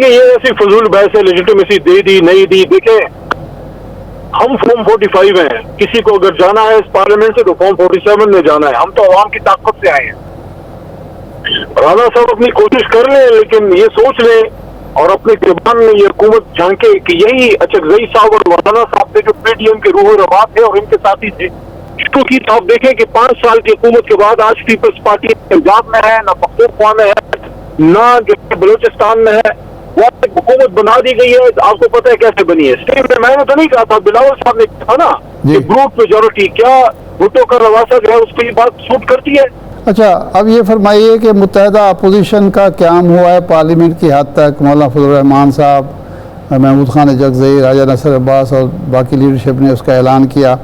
دیکھیں یہ ایسی فضول بحث ہے، لیجیٹمیسی دے دی نہیں دی. دیکھیں ہم فارم 45 ہیں، کسی کو اگر جانا ہے اس پارلیمنٹ سے تو فارم 47 میں جانا ہے. ہم تو عوام کی طاقت سے آئے ہیں. رانا صاحب اپنی کوشش کر لیں لیکن یہ سوچ لیں اور اپنے زبان میں یہ حکومت جھانکے کہ یہی اچکزئی صاحب اور مولانا صاحب تھے جو پی ڈی ایم کے روح و رواں تھے اور ان کے ساتھی تھے. کیونکہ آپ دیکھیں کہ 5 سال کی حکومت کے بعد آج پیپلز پارٹی پنجاب میں ہے، نہ پختونخوا میں ہے، نہ جو بلوچستان میں ہے. وہ حکومت بنا دی گئی ہے. آپ کو پتہ ہے کیسے بنی ہے. میں نے تو نہیں کہا تھا، بلاول صاحب نے کہا نا کہ گروپ میجورٹی. کیا بھٹو کا رواسہ جو ہے اس پہ یہ بات سوٹ کرتی ہے؟ اچھا اب یہ فرمائیے کہ متحدہ اپوزیشن کا قیام ہوا ہے پارلیمنٹ کی حد تک. مولانا فضل الرحمان صاحب، محمود خان اجکزئی، راجہ نصر عباس اور باقی لیڈرشپ نے اس کا اعلان کیا.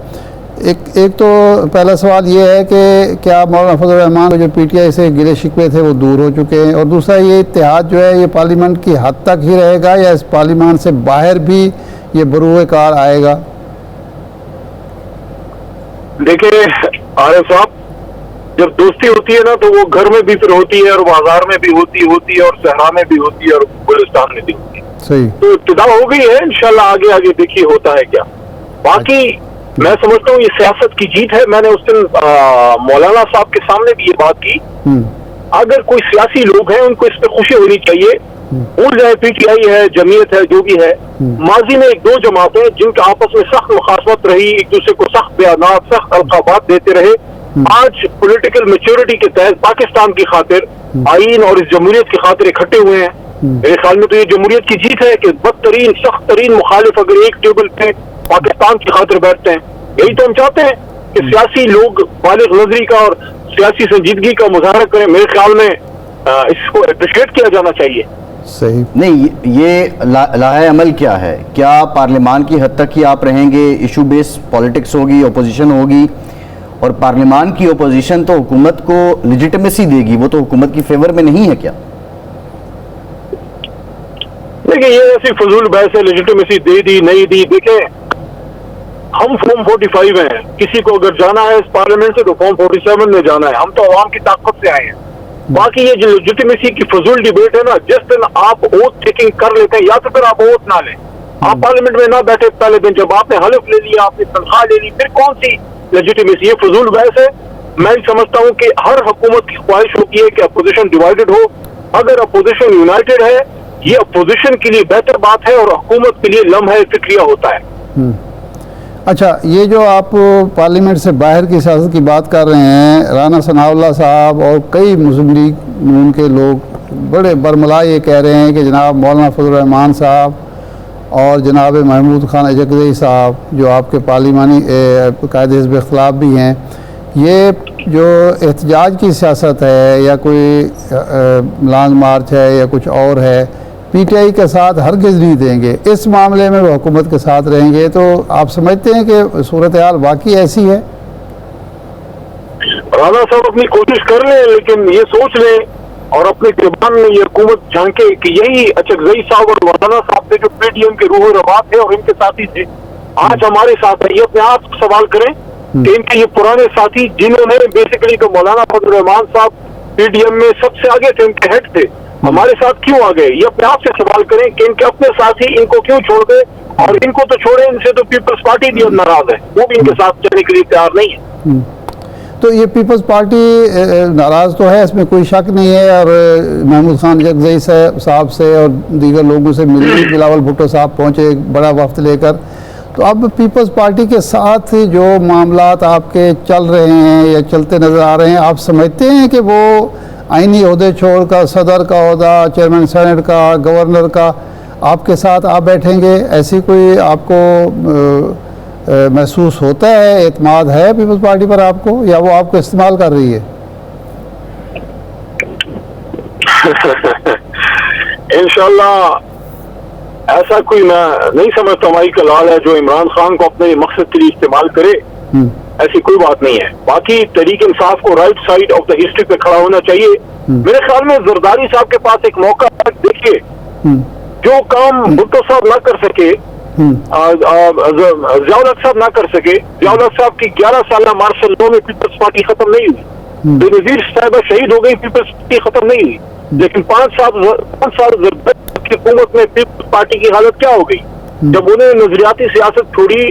ایک تو پہلا سوال یہ ہے کہ کیا مولانا فضل الرحمان جو پی ٹی آئی سے گلے شکوے تھے وہ دور ہو چکے ہیں؟ اور دوسرا یہ اتحاد جو ہے یہ پارلیمنٹ کی حد تک ہی رہے گا یا اس پارلیمنٹ سے باہر بھی یہ بروئے کار آئے گا؟ دیکھیں عارف صاحب، جب دوستی ہوتی ہے نا تو وہ گھر میں بھی پھر ہوتی ہے اور بازار میں بھی ہوتی ہے اور صحرا میں بھی ہوتی ہے اور بلوچستان میں بھی ہوتی ہے. صحیح. تو ابتدا ہو گئی ہے، انشاءاللہ آگے دیکھیے ہوتا ہے کیا. باقی میں سمجھتا ہوں یہ سیاست کی جیت ہے. میں نے اس دن مولانا صاحب کے سامنے بھی یہ بات کی. اگر کوئی سیاسی لوگ ہیں ان کو اس پہ خوشی ہونی چاہیے. بھول جائے پی ٹی آئی ہے، جمعیت ہے، جو بھی ہے. ماضی میں 1-2 جماعتیں جن کے آپس میں سخت مخاصمت رہی، ایک دوسرے کو سخت بیانات، سخت القابات دیتے رہے، آج پولیٹیکل میچورٹی کے تحت پاکستان کی خاطر، آئین اور اس جمہوریت کی خاطر اکٹھے ہوئے ہیں. میرے خیال میں تو یہ جمہوریت کی جیت ہے کہ بدترین سخت ترین مخالف اگر ایک ٹیبل پہ پاکستان کی خاطر بیٹھتے ہیں. یہی تو ہم چاہتے ہیں کہ سیاسی لوگ بالغ نظری کا اور سیاسی سنجیدگی کا مظاہرہ کریں. میرے خیال میں اس کو اپریشیٹ کیا جانا چاہیے. صحیح. نہیں، یہ لاہے عمل کیا ہے؟ کیا پارلیمان کی حد تک ہی آپ رہیں گے؟ ایشو بیس پالیٹکس ہوگی، اپوزیشن ہوگی، اور پارلیمان کی اپوزیشن تو حکومت کو لیجیٹمیسی دے گی، وہ تو حکومت کی فیور میں نہیں ہے کیا؟ دیکھیں یہ ایسی فضول بحث ہے، لیجیٹمیسی دے دی نہیں دی. دیکھیں ہم فارم 45 ہیں، کسی کو اگر جانا ہے اس پارلیمنٹ سے تو فارم 47 میں جانا ہے. ہم تو عوام کی طاقت سے آئے ہیں. باقی یہ جو لیجیٹمیسی کی فضول ڈیبیٹ ہے نا، جس دن آپ اوتھ ٹیکنگ کر لیتے ہیں یا تو پھر آپ اوتھ نہ لیں، آپ پارلیمنٹ میں نہ بیٹھے پہلے دن، جب آپ نے حلف لے لیا، آپ نے تنخواہ لے لی، پھر کون سی لیجیٹمیسی؟ یہ فضول بحث ہے. میں سمجھتا ہوں کہ ہر حکومت کی خواہش ہوتی ہے کہ اپوزیشن ڈیوائیڈڈ ہو. اگر اپوزیشن یونائٹڈ ہے یہ اپوزیشن کے لیے بہتر بات ہے اور حکومت کے لیے لمحہ فکریہ ہوتا ہے. اچھا یہ جو آپ پارلیمنٹ سے باہر کی سیاست کی بات کر رہے ہیں، رانا ثناء اللہ صاحب اور کئی مسلم لیگ نون کے لوگ بڑے برملا یہ کہہ رہے ہیں کہ جناب مولانا فضل الرحمان صاحب اور جناب محمود خان اجکزئی صاحب جو آپ کے پارلیمانی قائد حزب اختلاف بھی ہیں، یہ جو احتجاج کی سیاست ہے یا کوئی لانگ مارچ ہے یا کچھ اور ہے، پی ٹی آئی کے ساتھ ہرگز نہیں دیں گے. اس معاملے میں وہ حکومت کے ساتھ رہیں گے. تو آپ سمجھتے ہیں کہ صورتحال واقعی ایسی ہے؟ رانا صاحب اپنی کوشش کر لیں لیکن یہ سوچ لیں اور اپنے زبان میں یہ حکومت جھانکے کہ یہی اچکزئی صاحب اور مولانا صاحب تھے جو پی ڈی ایم کے روح و رواں تھے اور ان کے ساتھی تھے، آج ہمارے ساتھ ہے. یہ اپنے آپ سوال کریں کہ ان کے یہ پرانے ساتھی جنہوں نے بیسیکلی تو مولانا فضل الرحمان صاحب پی ڈی ایم میں سب سے آگے تھے، ان کے ہیڈ تھے، ہمارے ساتھ کیوں آ گئے؟ یہ اپنے آپ سے سوال کریں کہ ان کے اپنے ساتھی ان کو کیوں چھوڑ دے. اور ان کو تو چھوڑے، ان سے تو پیپلز پارٹی بھی اب ناراض ہے، وہ بھی ان کے ساتھ جانے کے لیے تیار نہیں ہے. تو یہ پیپلز پارٹی ناراض تو ہے، اس میں کوئی شک نہیں ہے. اور محمود خان اجکزئی صاحب سے اور دیگر لوگوں سے ملی، بلاول بھٹو صاحب پہنچے ایک بڑا وفد لے کر. تو اب پیپلز پارٹی کے ساتھ جو معاملات آپ کے چل رہے ہیں یا چلتے نظر آ رہے ہیں، آپ سمجھتے ہیں کہ وہ آئینی عہدے چھوڑ کر صدر کا عہدہ، چیئرمین سینٹ کا، گورنر کا آپ کے ساتھ آپ بیٹھیں گے؟ ایسی کوئی آپ کو محسوس ہوتا ہے؟ اعتماد ہے پیپلز پارٹی پر آپ کو، یا وہ آپ کو استعمال کر رہی ہے؟ انشاءاللہ ایسا کوئی میں نہیں سمجھتا ہماری کا لال ہے جو عمران خان کو اپنے مقصد کے لیے استعمال کرے. ایسی کوئی بات نہیں ہے. باقی تحریک انصاف کو right side of the history پہ کھڑا ہونا چاہیے. میرے خیال میں زرداری صاحب کے پاس ایک موقع ہے. دیکھیے جو کام بھٹو صاحب نہ کر سکے، ضیاء الحق صاحب نہ کر سکے، ضیاء الحق صاحب کی 11 سالہ مارشل لاء میں پیپلز پارٹی ختم نہیں ہوئی. بے نظیر صاحبہ شہید ہو گئی، پیپلز پارٹی ختم نہیں ہوئی. لیکن 5 سال کی حکومت میں پیپلز پارٹی کی حالت کیا ہو گئی؟ جب انہیں نظریاتی سیاست چھوڑی،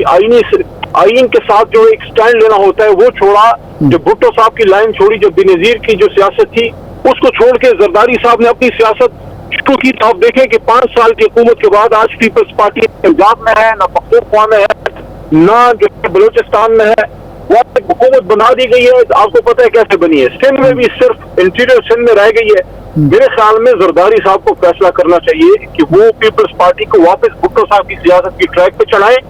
آئین کے ساتھ جو ایک سٹینڈ لینا ہوتا ہے وہ چھوڑا، جب بھٹو صاحب کی لائن چھوڑی، جب بینظیر کی جو سیاست تھی اس کو چھوڑ کے زرداری صاحب نے اپنی سیاست شروع کی، تو آپ دیکھیں کہ 5 سال کی حکومت کے بعد آج پیپلز پارٹی پنجاب میں ہے، نہ پختونخوا میں ہے، نہ جو بلوچستان میں ہے، وہ حکومت بنا دی گئی ہے۔ آپ کو پتہ ہے کیسے بنی ہے؟ سندھ میں بھی صرف انٹیریئر سندھ میں رہ گئی ہے۔ میرے خیال میں زرداری صاحب کو فیصلہ کرنا چاہیے کہ وہ پیپلز پارٹی کو واپس بھٹو صاحب کی سیاست کی ٹریک پہ چڑھائیں،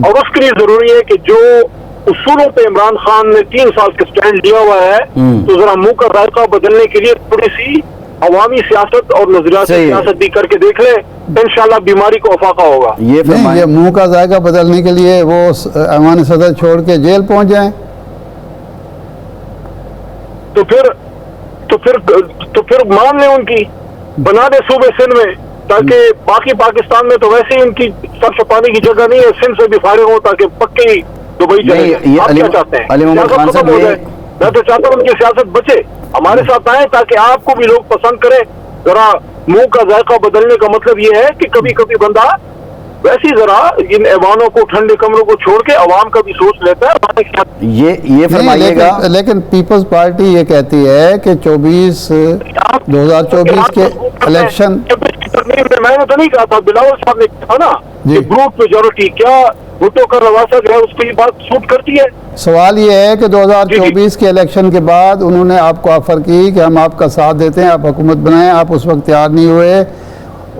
اور اس کے لیے ضروری ہے کہ جو اصولوں پہ عمران خان نے 3 سال کا سٹینڈ لیا ہوا ہے، تو ذرا منہ کا ذائقہ بدلنے کے لیے تھوڑی سی عوامی سیاست اور نظریاتی سیاست بھی کر کے دیکھ لیں، انشاءاللہ بیماری کو افاقہ ہوگا۔ یہ منہ کا ذائقہ بدلنے کے لیے وہ ایوان صدر چھوڑ کے جیل پہنچ جائیں، تو پھر مان لیں ان کی، بنا دے صوبے سندھ میں، تاکہ باقی پاکستان میں تو ویسے ہی ان کی سر چھپانے کی جگہ نہیں ہے، سندھ سے بھی فارغ ہو تاکہ پکے دبئی چلے۔ آپ کیا چاہتے ہیں؟ سیاست ختم ہو جائے؟ میں تو چاہتا ہوں ان کی سیاست بچے، ہمارے ساتھ آئیں تاکہ آپ کو بھی لوگ پسند کریں۔ ذرا منہ کا ذائقہ بدلنے کا مطلب یہ ہے کہ کبھی کبھی بندہ ویسی ذرا ان ایوانوں کو، ٹھنڈے کمروں کو چھوڑ کے عوام کا بھی سوچ لیتا ہے۔ یہ فرمائیے گا، لیکن پیپلز پارٹی یہ کہتی ہے کہ 2024 کے الیکشن، میں نے تو نہیں کہا تھا، بلاول صاحب نے کہا نا کہ گروپ میجورٹی، کیا بھٹو کا رواسہ جو ہے اس کو یہ بات سوٹ کرتی ہے؟ سوال یہ ہے کہ 2024 کے الیکشن کے بعد انہوں نے آپ کو آفر کی کہ ہم آپ کا ساتھ دیتے ہیں، آپ حکومت بنائیں، آپ اس وقت تیار نہیں ہوئے،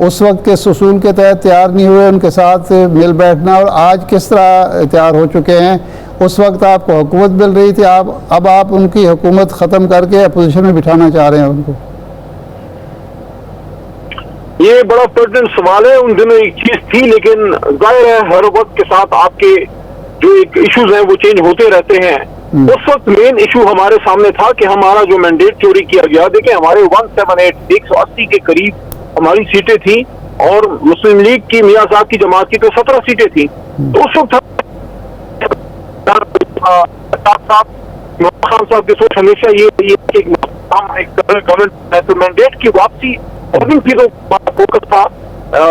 اس وقت کے اصول کے تحت تیار نہیں ہوئے ان کے ساتھ مل بیٹھنا، اور آج کس طرح تیار ہو چکے ہیں؟ اس وقت آپ کو حکومت مل رہی تھی، اب آپ ان کی حکومت ختم کر کے اپوزیشن میں بٹھانا چاہ رہے ہیں ان کو۔ یہ بڑا پرٹنٹ سوال ہے، ان دنوں ایک چیز تھی، لیکن ظاہر ہے ہر وقت کے ساتھ آپ کے جو ایک ایشوز ہیں وہ چینج ہوتے رہتے ہیں۔ اس وقت مین ایشو ہمارے سامنے تھا کہ ہمارا جو مینڈیٹ چوری کیا گیا، دیکھیں ہمارے 180 کے قریب ہماری سیٹیں تھیں، اور مسلم لیگ کی میاں صاحب کی جماعت کی تو 17 سیٹیں تھیں۔ تو اس وقت خان صاحب کی سوچ ہمیشہ یہ گورنمنٹ مینڈیٹ کی واپسی اور ان چیزوں پر فوکس تھا،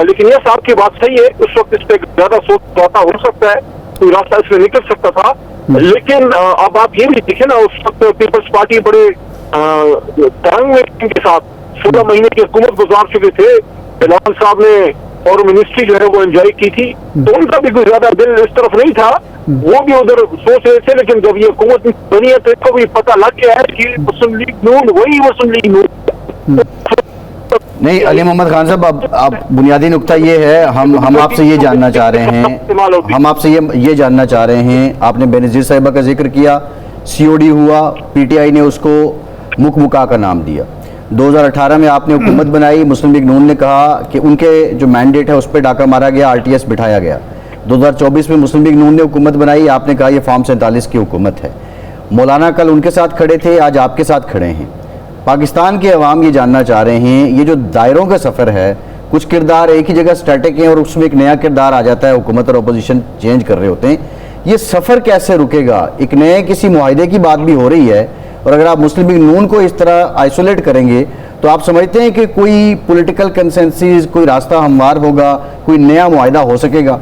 لیکن یہ صاحب کی بات صحیح ہے، اس وقت اس پہ زیادہ سوچ ہو سکتا ہے، کوئی راستہ اس میں نکل سکتا تھا، لیکن اب آپ یہ بھی دیکھیں نا، اس وقت پیپلز پارٹی بڑے تنگ میں کے ساتھ 16 مہینے کی حکومت گزار چکے تھے، بلاول صاحب نے اور منسٹری جو ہے وہ انجوائے کی تھی، تو ان کا بھی کوئی زیادہ دل اس طرف نہیں تھا، وہ بھی ادھر سوچ رہے تھے، لیکن جب یہ حکومت بنی ہے تو ان کو بھی پتہ لگ گیا ہے کہ مسلم لیگ نون وہی مسلم لیگ نون۔ نہیں علی محمد خان صاحب، اب بنیادی نقطہ یہ ہے، ہم آپ سے یہ جاننا چاہ رہے ہیں، آپ نے بینظیر صاحبہ کا ذکر کیا، سی او ڈی ہوا، پی ٹی آئی نے اس کو مکا کا نام دیا، 2018 میں آپ نے حکومت بنائی، مسلم لیگ نون نے کہا کہ ان کے جو مینڈیٹ ہے اس پہ ڈاکہ مارا گیا، RTS بٹھایا گیا، 2024 میں مسلم لیگ نون نے حکومت بنائی، آپ نے کہا یہ فارم 47 کی حکومت ہے، مولانا کل ان کے ساتھ کھڑے تھے، آج آپ کے ساتھ کھڑے ہیں۔ پاکستان کے عوام یہ جاننا چاہ رہے ہیں، یہ جو دائروں کا سفر ہے، کچھ کردار ایک ہی جگہ سٹیٹک ہیں اور اس میں ایک نیا کردار آ جاتا ہے، حکومت اور اپوزیشن چینج کر رہے ہوتے ہیں، یہ سفر کیسے رکے گا؟ ایک نئے کسی معاہدے کی بات بھی ہو رہی ہے، اور اگر آپ مسلم لیگ نون کو اس طرح آئسولیٹ کریں گے تو آپ سمجھتے ہیں کہ کوئی پولیٹیکل کنسنسس، کوئی راستہ ہموار ہوگا، کوئی نیا معاہدہ ہو سکے گا؟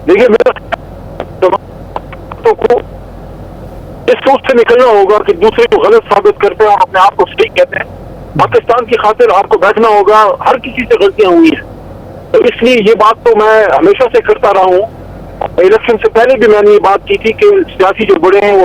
دیکھیے اس سوچ سے نکلنا ہوگا کہ دوسرے کو غلط ثابت کرتے ہیں اور اپنے آپ کو صحیح کہتے ہیں۔ پاکستان کی خاطر آپ کو بیٹھنا ہوگا، ہر کسی سے غلطیاں ہوئی ہیں، تو اس لیے یہ بات تو میں ہمیشہ سے کرتا رہا ہوں، الیکشن سے پہلے بھی میں نے یہ بات کی تھی کہ سیاسی جو بڑے ہیں وہ